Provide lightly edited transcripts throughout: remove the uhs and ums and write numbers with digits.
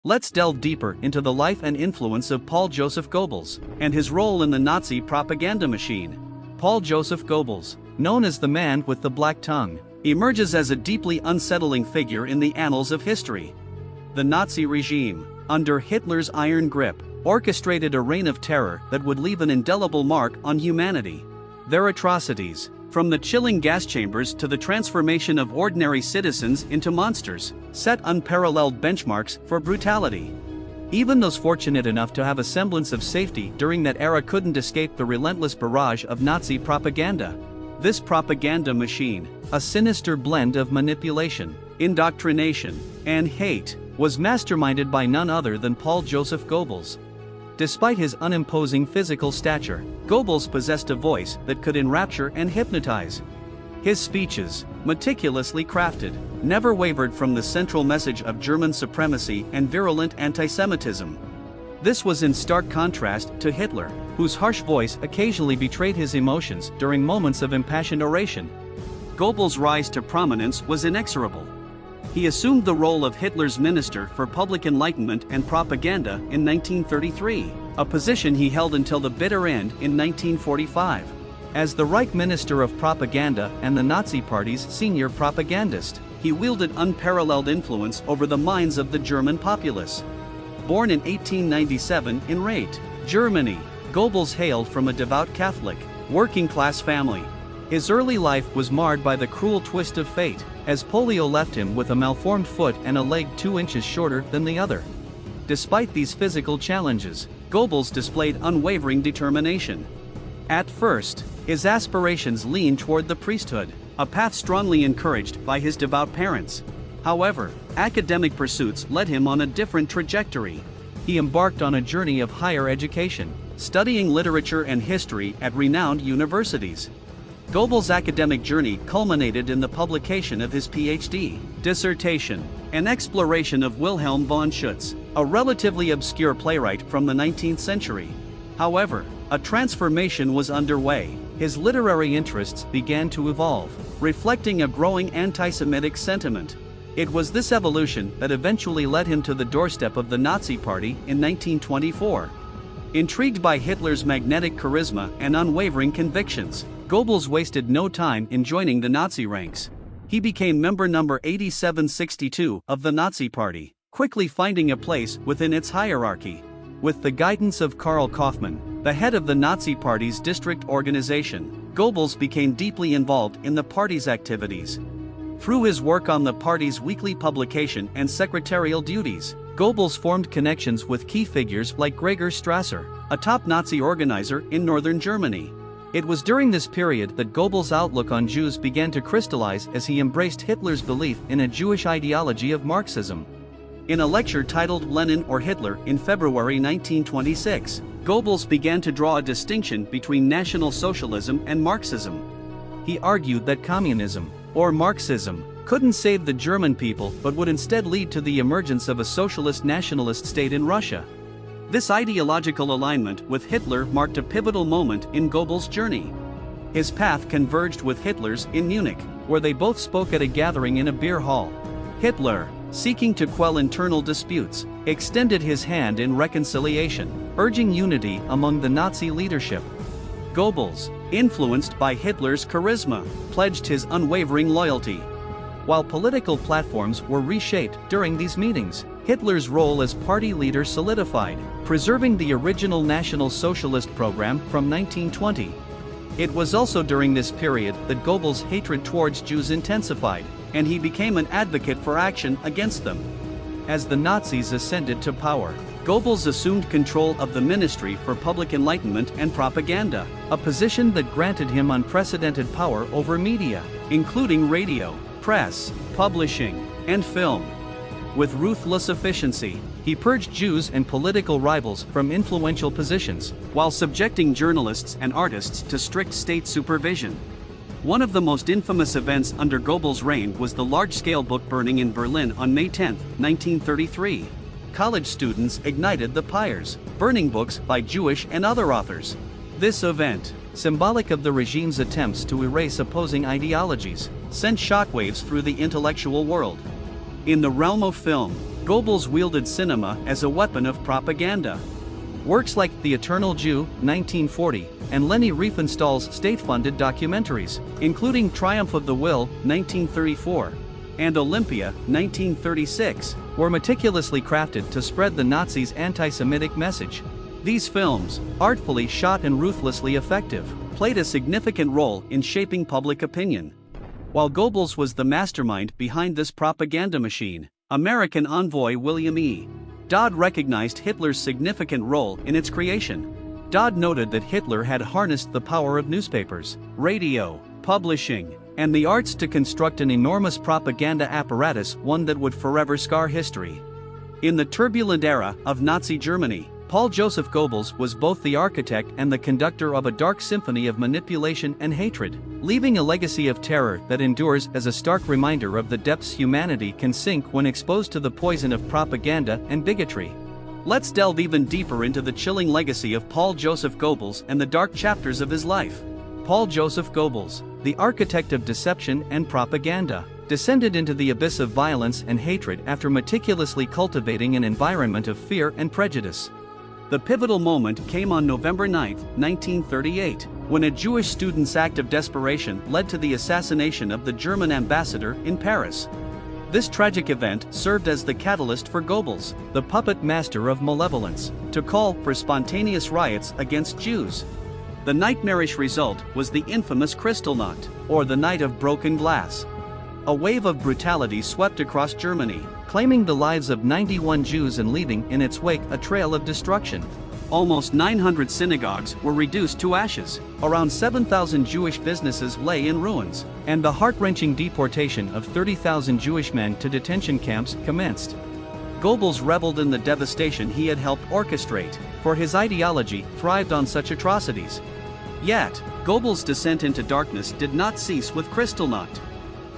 Let's delve deeper into the life and influence of Paul Joseph Goebbels and his role in the Nazi propaganda machine. Paul Joseph Goebbels, known as the man with the black tongue, emerges as a deeply unsettling figure in the annals of history. The Nazi regime, under Hitler's iron grip, orchestrated a reign of terror that would leave an indelible mark on humanity. Their atrocities, from the chilling gas chambers to the transformation of ordinary citizens into monsters, set unparalleled benchmarks for brutality. Even those fortunate enough to have a semblance of safety during that era couldn't escape the relentless barrage of Nazi propaganda. This propaganda machine, a sinister blend of manipulation, indoctrination, and hate, was masterminded by none other than Paul Joseph Goebbels. Despite his unimposing physical stature, Goebbels possessed a voice that could enrapture and hypnotize. His speeches, meticulously crafted, never wavered from the central message of German supremacy and virulent anti-Semitism. This was in stark contrast to Hitler, whose harsh voice occasionally betrayed his emotions during moments of impassioned oration. Goebbels' rise to prominence was inexorable. He assumed the role of Hitler's Minister for Public Enlightenment and Propaganda in 1933, a position he held until the bitter end in 1945. As the Reich Minister of Propaganda and the Nazi Party's senior propagandist, he wielded unparalleled influence over the minds of the German populace. Born in 1897 in Reit, Germany, Goebbels hailed from a devout Catholic, working-class family. His early life was marred by the cruel twist of fate, as polio left him with a malformed foot and a leg 2 inches shorter than the other. Despite these physical challenges, Goebbels displayed unwavering determination. At first, his aspirations leaned toward the priesthood, a path strongly encouraged by his devout parents. However, academic pursuits led him on a different trajectory. He embarked on a journey of higher education, studying literature and history at renowned universities. Goebbels' academic journey culminated in the publication of his PhD dissertation, an exploration of Wilhelm von Schütz, a relatively obscure playwright from the 19th century. However, a transformation was underway. His literary interests began to evolve, reflecting a growing anti-Semitic sentiment. It was this evolution that eventually led him to the doorstep of the Nazi Party in 1924. Intrigued by Hitler's magnetic charisma and unwavering convictions, Goebbels wasted no time in joining the Nazi ranks. He became member number 8762 of the Nazi Party, quickly finding a place within its hierarchy. With the guidance of Karl Kaufmann, the head of the Nazi Party's district organization, Goebbels became deeply involved in the party's activities. Through his work on the party's weekly publication and secretarial duties, Goebbels formed connections with key figures like Gregor Strasser, a top Nazi organizer in northern Germany. It was during this period that Goebbels' outlook on Jews began to crystallize as he embraced Hitler's belief in a Jewish ideology of Marxism. In a lecture titled Lenin or Hitler in February 1926, Goebbels began to draw a distinction between National Socialism and Marxism. He argued that communism, or Marxism, couldn't save the German people but would instead lead to the emergence of a socialist nationalist state in Russia. This ideological alignment with Hitler marked a pivotal moment in Goebbels' journey. His path converged with Hitler's in Munich, where they both spoke at a gathering in a beer hall. Hitler, seeking to quell internal disputes, extended his hand in reconciliation, urging unity among the Nazi leadership. Goebbels, influenced by Hitler's charisma, pledged his unwavering loyalty. While political platforms were reshaped during these meetings, Hitler's role as party leader solidified, preserving the original National Socialist program from 1920. It was also during this period that Goebbels' hatred towards Jews intensified, and he became an advocate for action against them. As the Nazis ascended to power, Goebbels assumed control of the Ministry for Public Enlightenment and Propaganda, a position that granted him unprecedented power over media, including radio, press, publishing, and film. With ruthless efficiency, he purged Jews and political rivals from influential positions, while subjecting journalists and artists to strict state supervision. One of the most infamous events under Goebbels' reign was the large-scale book burning in Berlin on May 10, 1933. College students ignited the pyres, burning books by Jewish and other authors. This event, symbolic of the regime's attempts to erase opposing ideologies, sent shockwaves through the intellectual world. In the realm of film, Goebbels wielded cinema as a weapon of propaganda. Works like The Eternal Jew, 1940, and Leni Riefenstahl's state-funded documentaries, including Triumph of the Will, 1934, and Olympia, 1936, were meticulously crafted to spread the Nazis' anti-Semitic message. These films, artfully shot and ruthlessly effective, played a significant role in shaping public opinion. While Goebbels was the mastermind behind this propaganda machine, American envoy William E. Dodd recognized Hitler's significant role in its creation. Dodd noted that Hitler had harnessed the power of newspapers, radio, publishing, and the arts to construct an enormous propaganda apparatus, one that would forever scar history. In the turbulent era of Nazi Germany, Paul Joseph Goebbels was both the architect and the conductor of a dark symphony of manipulation and hatred, leaving a legacy of terror that endures as a stark reminder of the depths humanity can sink when exposed to the poison of propaganda and bigotry. Let's delve even deeper into the chilling legacy of Paul Joseph Goebbels and the dark chapters of his life. Paul Joseph Goebbels, the architect of deception and propaganda, descended into the abyss of violence and hatred after meticulously cultivating an environment of fear and prejudice. The pivotal moment came on November 9, 1938, when a Jewish student's act of desperation led to the assassination of the German ambassador in Paris. This tragic event served as the catalyst for Goebbels, the puppet master of malevolence, to call for spontaneous riots against Jews. The nightmarish result was the infamous Kristallnacht, or the Night of Broken Glass. A wave of brutality swept across Germany, claiming the lives of 91 Jews and leaving in its wake a trail of destruction. Almost 900 synagogues were reduced to ashes, around 7,000 Jewish businesses lay in ruins, and the heart-wrenching deportation of 30,000 Jewish men to detention camps commenced. Goebbels reveled in the devastation he had helped orchestrate, for his ideology thrived on such atrocities. Yet, Goebbels' descent into darkness did not cease with Kristallnacht.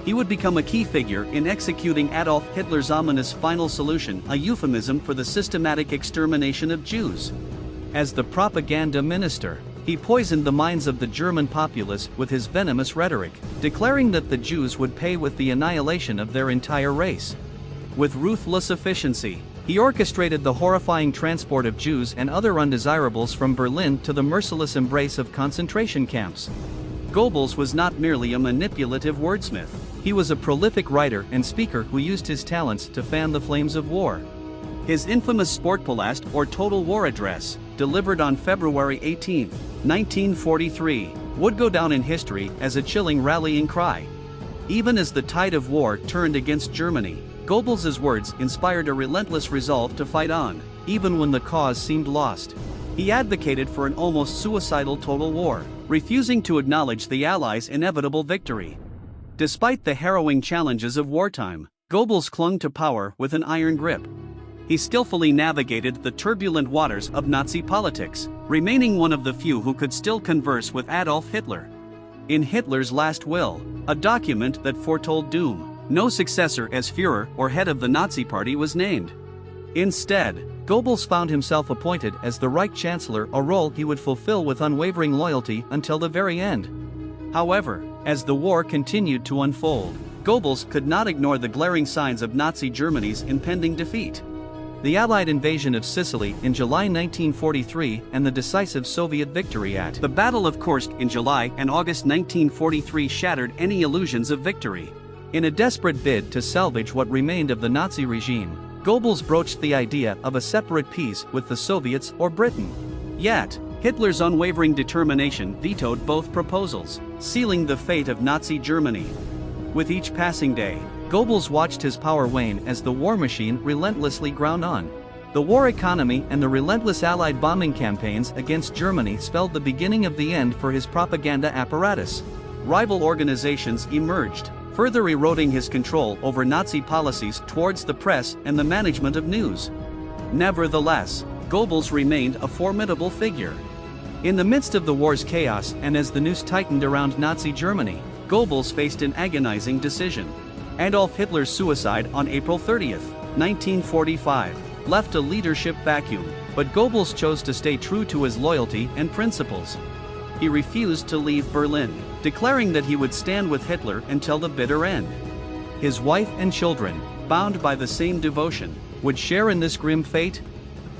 He would become a key figure in executing Adolf Hitler's ominous final solution, a euphemism for the systematic extermination of Jews. As the propaganda minister, he poisoned the minds of the German populace with his venomous rhetoric, declaring that the Jews would pay with the annihilation of their entire race. With ruthless efficiency, he orchestrated the horrifying transport of Jews and other undesirables from Berlin to the merciless embrace of concentration camps. Goebbels was not merely a manipulative wordsmith. He was a prolific writer and speaker who used his talents to fan the flames of war. His infamous Sportpalast or Total War address, delivered on February 18, 1943, would go down in history as a chilling rallying cry. Even as the tide of war turned against Germany, Goebbels' words inspired a relentless resolve to fight on, even when the cause seemed lost. He advocated for an almost suicidal total war, refusing to acknowledge the Allies' inevitable victory. Despite the harrowing challenges of wartime, Goebbels clung to power with an iron grip. He skillfully navigated the turbulent waters of Nazi politics, remaining one of the few who could still converse with Adolf Hitler. In Hitler's last will, a document that foretold doom, no successor as Führer or head of the Nazi Party was named. Instead, Goebbels found himself appointed as the Reich Chancellor, a role he would fulfill with unwavering loyalty until the very end. However, as the war continued to unfold, Goebbels could not ignore the glaring signs of Nazi Germany's impending defeat. The Allied invasion of Sicily in July 1943 and the decisive Soviet victory at the Battle of Kursk in July and August 1943 shattered any illusions of victory. In a desperate bid to salvage what remained of the Nazi regime, Goebbels broached the idea of a separate peace with the Soviets or Britain. Yet, Hitler's unwavering determination vetoed both proposals, sealing the fate of Nazi Germany. With each passing day, Goebbels watched his power wane as the war machine relentlessly ground on. The war economy and the relentless Allied bombing campaigns against Germany spelled the beginning of the end for his propaganda apparatus. Rival organizations emerged, further eroding his control over Nazi policies towards the press and the management of news. Nevertheless, Goebbels remained a formidable figure. In the midst of the war's chaos and as the noose tightened around Nazi Germany, Goebbels faced an agonizing decision. Adolf Hitler's suicide on April 30, 1945, left a leadership vacuum, but Goebbels chose to stay true to his loyalty and principles. He refused to leave Berlin, declaring that he would stand with Hitler until the bitter end. His wife and children, bound by the same devotion, would share in this grim fate?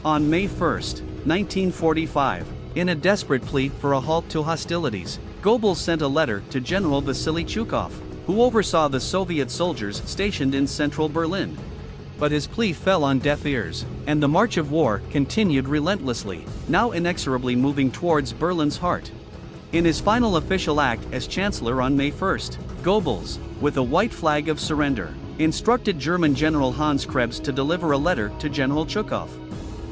On May 1, 1945, in a desperate plea for a halt to hostilities, Goebbels sent a letter to General Vasily Chukov, who oversaw the Soviet soldiers stationed in central Berlin. But his plea fell on deaf ears, and the march of war continued relentlessly, now inexorably moving towards Berlin's heart. In his final official act as Chancellor on May 1, Goebbels, with a white flag of surrender, instructed German General Hans Krebs to deliver a letter to General Chukov.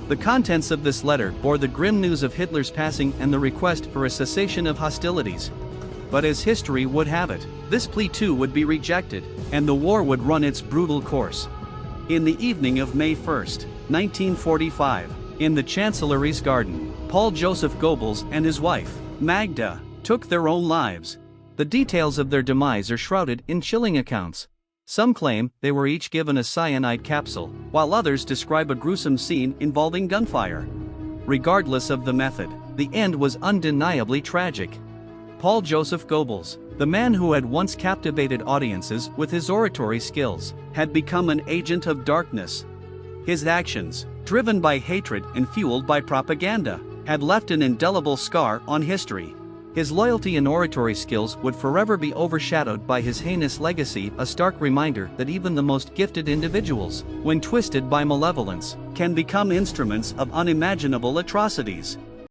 The contents of this letter bore the grim news of Hitler's passing and the request for a cessation of hostilities. But as history would have it, this plea too would be rejected, and the war would run its brutal course. In the evening of May 1, 1945, in the Chancellery's garden, Paul Joseph Goebbels and his wife, Magda, took their own lives. The details of their demise are shrouded in chilling accounts. Some claim they were each given a cyanide capsule, while others describe a gruesome scene involving gunfire. Regardless of the method, the end was undeniably tragic. Paul Joseph Goebbels, the man who had once captivated audiences with his oratory skills, had become an agent of darkness. His actions, driven by hatred and fueled by propaganda, had left an indelible scar on history. His loyalty and oratory skills would forever be overshadowed by his heinous legacy, a stark reminder that even the most gifted individuals, when twisted by malevolence, can become instruments of unimaginable atrocities.